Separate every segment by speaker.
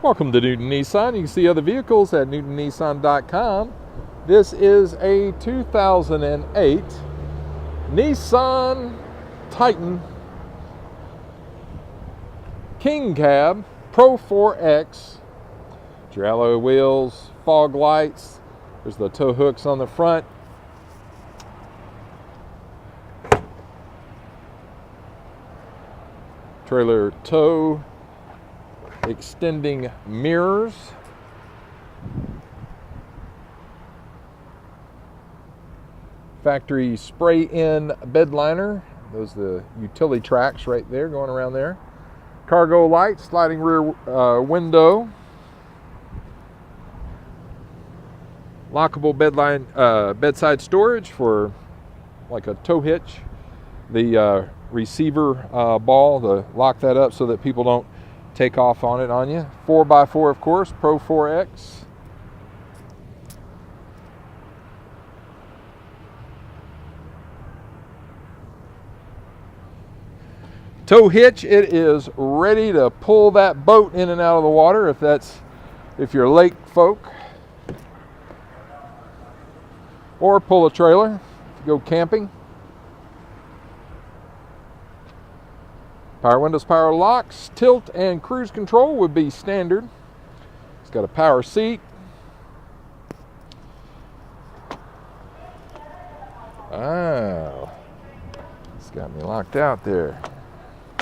Speaker 1: Welcome to Newton Nissan. You can see other vehicles at newtonnissan.com. This is a 2008 Nissan Titan King Cab Pro-4X. Your alloy wheels, fog lights. There's the tow hooks on the front. Trailer tow extending mirrors. Factory spray-in Bedliner. Those are the utility tracks right there going around there. Cargo lights, sliding rear window. Lockable bedside storage for like a tow hitch. The receiver ball to lock that up so that people don't take off on it on you. 4x4, of course, Pro-4X. Tow hitch, it is ready to pull that boat in and out of the water if you're lake folk. Or pull a trailer if you go camping. Power windows, power locks, tilt and cruise control would be standard. It's got a power seat. Oh, it's got me locked out there. There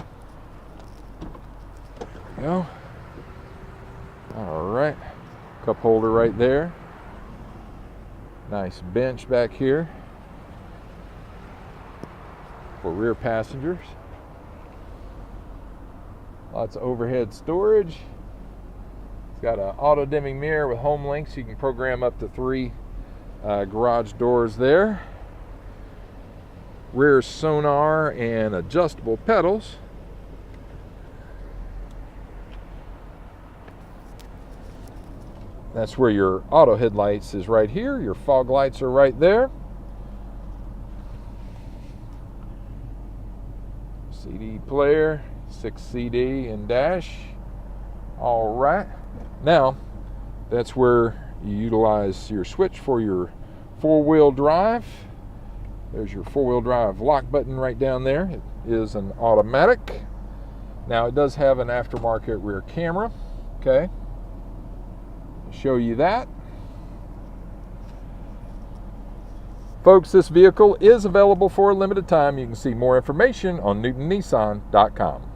Speaker 1: we go. All right, cup holder right there. Nice bench back here for rear passengers. Lots of overhead storage. It's got an auto dimming mirror with home links. You can program up to 3 garage doors there. Rear sonar and adjustable pedals. That's where your auto headlights is right here. Your fog lights are right there. CD player, 6 CD and dash. All right. Now, that's where you utilize your switch for your 4-wheel drive. There's your 4-wheel drive lock button right down there. It is an automatic. Now, it does have an aftermarket rear camera. Okay. Show you that. Folks, this vehicle is available for a limited time. You can see more information on newtonnissan.com.